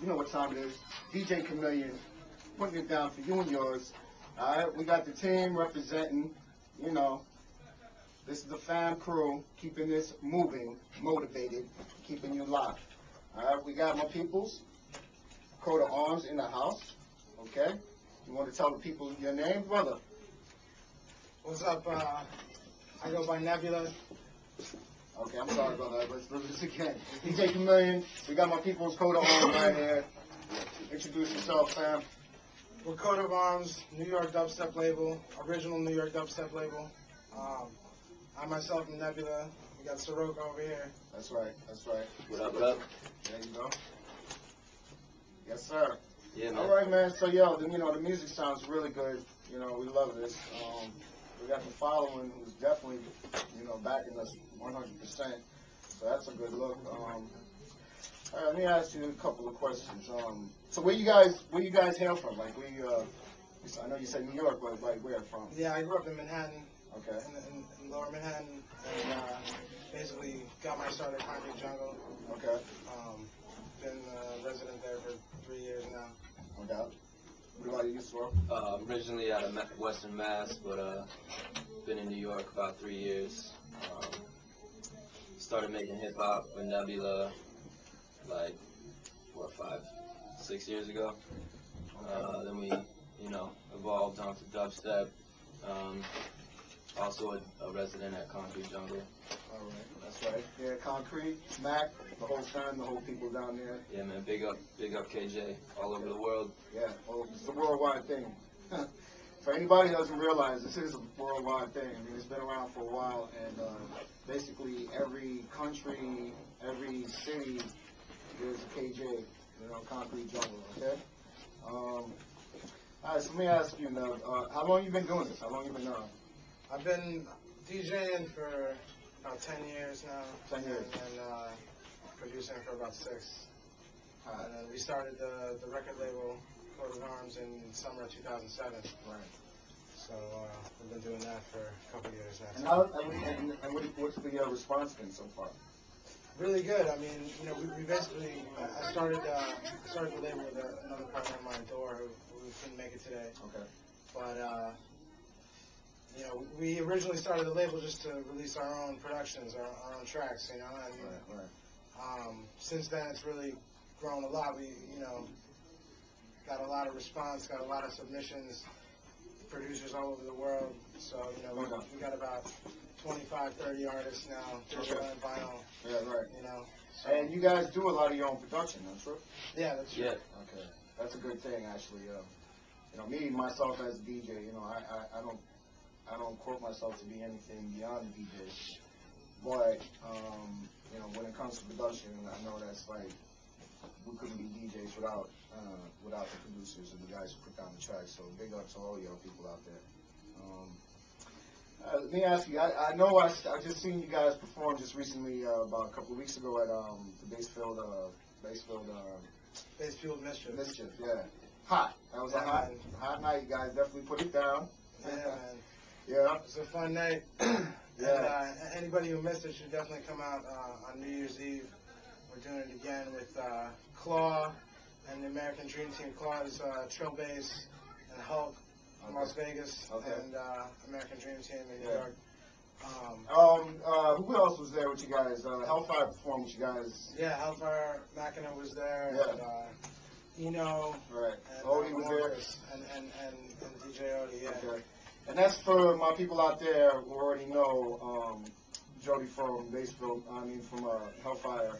You know what time it is. DJ Chameleon, putting it down for you and yours. All right, we got the team representing, you know, this is the fam crew, keeping this moving, motivated, keeping you locked. All right, we got my peoples, coat of arms in the house, okay? You want to tell the people your name, brother? What's up? I go by Nebula. Okay, I'm sorry, brother. Let's do this again. DJ Chameleon, we got my people's coat of arms right here. Introduce yourself, fam. We're Coat of Arms, New York dubstep label, original New York dubstep label. I myself am Nebula. We got Soroka over here. That's right, that's right. What up, what up? There you go. Yes, sir. Yeah, man. All right, man. So, yo, the music sounds really good. You know, we love this. We got the following who's definitely, backing us 100%. So that's a good look. All right, let me ask you a couple of questions. So where you guys hail from? Like, I know you said New York, but like where from? Yeah, I grew up in Manhattan. Okay. In lower Manhattan, and basically got my start at Concrete Jungle. Okay. Been a resident there for 3 years now. No doubt. What about you, Sor? Originally out of Western Mass, but been in New York about 3 years. Started making hip hop with Nebula like 4, 5, 6 years ago. Then we, evolved onto dubstep. Also a resident at Concrete Jungle. All right, that's right. Yeah, Concrete, Mac, the whole time, the whole people down there. Yeah, man, big up KJ, all over the world. Yeah, well, it's a worldwide thing. For anybody who doesn't realize, this is a worldwide thing. I mean, it's been around for a while, and basically every country, every city, there's a KJ, Concrete Jungle, okay? All right, so let me ask you now, how long you been doing this? How long you been I've been DJing for about 10 years now. 10 years. And producing for about 6. All right. And then we started the record label, Coat of Arms, in summer of 2007. Right. So we've been doing that for a couple of years now. And what's the response been so far? Really good. I mean, we basically, I started the label with another partner of mine, Dor, who couldn't make it today. Okay. But, we originally started the label just to release our own productions, our own tracks, and Right. Since then it's really grown a lot. We, got a lot of response, got a lot of submissions, producers all over the world. So, we got about 25, 30 artists now, digital and vinyl. Yeah, right. So. And you guys do a lot of your own production, that's true? Yeah, that's true. Yeah. Okay. That's a good thing, actually. Me, myself as a DJ, I don't quote myself to be anything beyond a DJ. But, when it comes to production, I know that's like, we couldn't be DJs without the producers and the guys who put down the tracks. So big up to all y'all people out there. Let me ask you, I know I just seen you guys perform just recently, about a couple of weeks ago at the Basefield Mischief. Mischief, yeah. Hot. That was a hot night. You guys definitely put it down. Yeah, man. Yeah. It was a fun night. Yeah. And anybody who missed it should definitely come out on New Year's Eve. We're doing it again with Claw and the American Dream Team. Claw is Trill Bass and Hulk from Las Vegas, and American Dream Team in New York. Who else was there with you guys? Hellfire performed with you guys. Yeah, Hellfire Machina was there. Yeah. And, Eno. Right. And Odie was there. And DJ Odie, yeah. Okay. And that's for my people out there who already know Jody from Hellfire.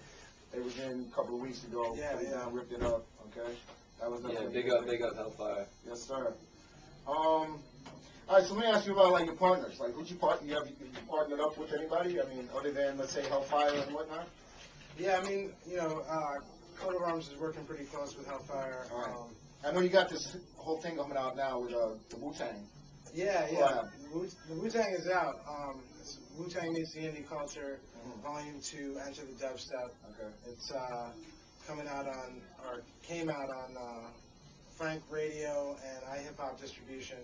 They was in a couple of weeks ago. Yeah, put it down, ripped it up. Okay. That was big up Hellfire. Yes, sir. All right, so let me ask you about your partners. Like, who'd you partner? You partnered up with anybody? I mean, other than let's say Hellfire and whatnot. Yeah, I mean, Coat of Arms is working pretty close with Hellfire. All right. I know you got this whole thing coming out now with the Wu-Tang. Yeah. The Wu-Tang is out. It's Wu-Tang Meets the Indie Culture, Volume 2, Enter the Dubstep. Okay. It's came out on Frank Radio and iHip-Hop Distribution.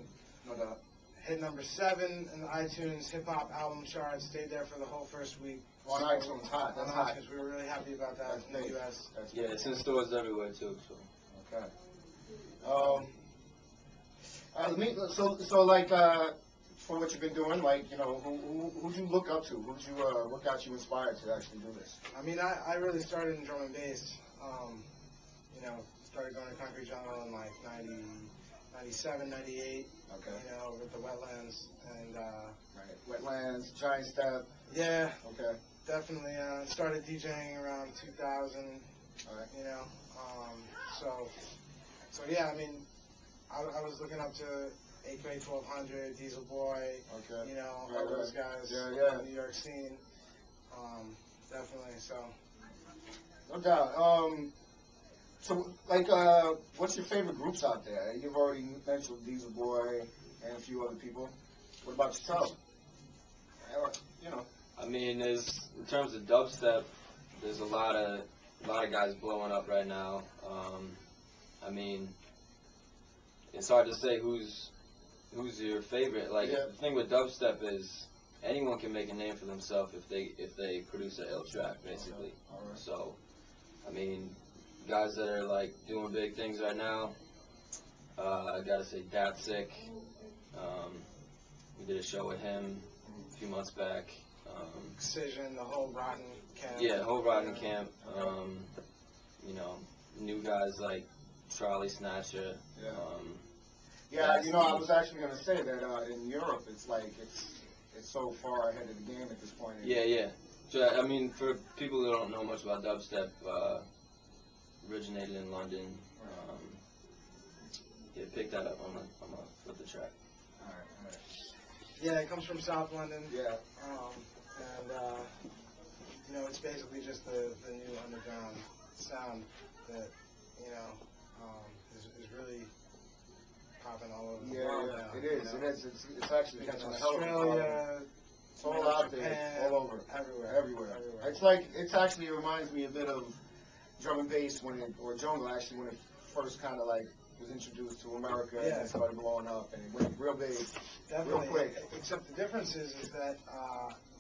No doubt. Hit number 7 in the iTunes hip-hop album chart. Stayed there for the whole first week. On iTunes, hot. That's hot. Because we were really happy about that in the U.S. Yeah, it's in stores everywhere too. So. Okay. So like, for what you've been doing, like, you know, who'd you look up to? What got you inspired to actually do this? I mean, I really started in drum and bass. You know, started going to Concrete Jungle in like 97, 98. Okay. You know, with the Wetlands and. Right. Wetlands, Giant Step. Yeah. Okay. Definitely. Started DJing around 2000. All right. You know. So yeah. I mean, I was looking up to AK 1200, Diesel Boy. Okay. You know, Right, all those right. guys. Yeah. In the New York scene. Definitely. So. No doubt. So, like, what's your favorite groups out there? You've already mentioned Diesel Boy and a few other people. What about yourself? You know. I mean, in terms of dubstep, there's a lot of guys blowing up right now. I mean, it's hard to say who's your favorite. Like, Yeah. the thing with dubstep is anyone can make a name for themselves if they produce an ill track, basically. All right. So, I mean, guys that are like doing big things right now, I gotta say Datsick. We did a show with him a few months back. Excision, the whole Rotten camp. Yeah, the whole Rotten camp. You know, new guys like Trolley Snatcher. Yeah. Yeah, you know, I was actually going to say that in Europe, it's like it's so far ahead of the game at this point. Yeah. So, I mean, for people who don't know much about dubstep, originated in London. Yeah, pick that up. I'm gonna flip the track. All right. Yeah, it comes from South London. Yeah. And you know, it's basically just the new underground sound that you know is really popping all over the world now. It is. You know? It is. It's actually catching a hell of a Australia, It's all out there, Japan, all over, everywhere. It's actually, it reminds me a bit of drum and bass or jungle actually when it first kind of like was introduced to America and it started blowing up and it went real big, real quick. Except the difference is that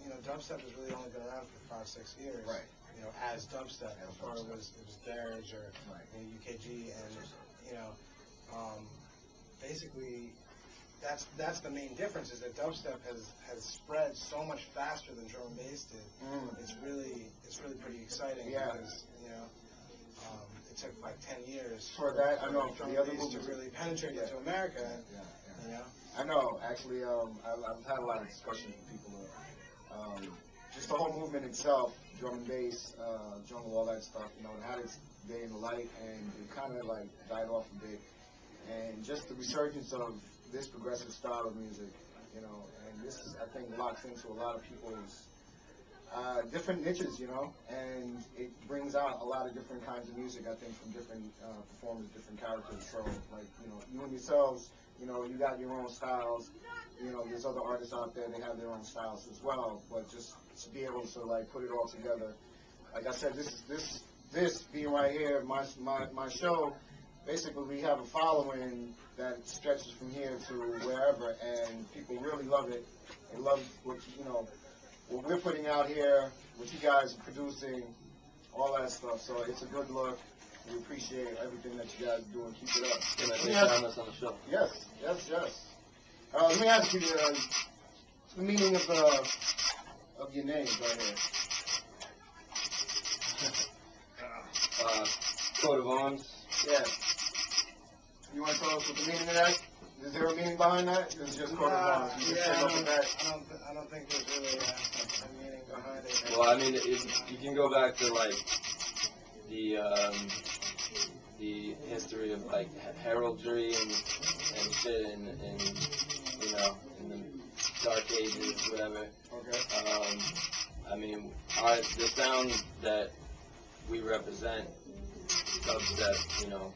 you know, dubstep has really only been around for 5-6 years. Right. You know, as dubstep. Before it was garage or UKG, and you know, basically. That's the main difference is that dubstep has spread so much faster than drum and bass did. It's really pretty exciting because you know it took like 10 years for that. I know drum the other and bass to movements really penetrate into America. You know. I know. Actually, I've had a lot of discussions with people. Just the whole movement itself, drum and bass, jungle, all that stuff. You know, it had its day in the light and it kind of like died off a bit. And just the resurgence of this progressive style of music, you know, and this, I think, locks into a lot of people's different niches, you know, and it brings out a lot of different kinds of music, I think, from different performers, different characters. So, like, you know, you and yourselves, you know, you got your own styles. You know, there's other artists out there, they have their own styles as well, but just to be able to, like, put it all together. Like I said, this being right here, my show, basically, we have a following that stretches from here to wherever, and people really love it. They love what we're putting out here, what you guys are producing, all that stuff. So it's a good look. We appreciate everything that you guys do and keep it up. Thanks for having us on the show. Yes. Let me ask you the meaning of your name right here. Coat of arms. Yeah. You want to tell us what the meaning of that? Is there a meaning behind that? It's just coat of arms. I don't think there's really a meaning behind it. Well, I mean, you can go back to like the history of like heraldry and shit, and you know, in the Dark Ages, whatever. Okay. I mean, the sound that we represent, dubstep, you know,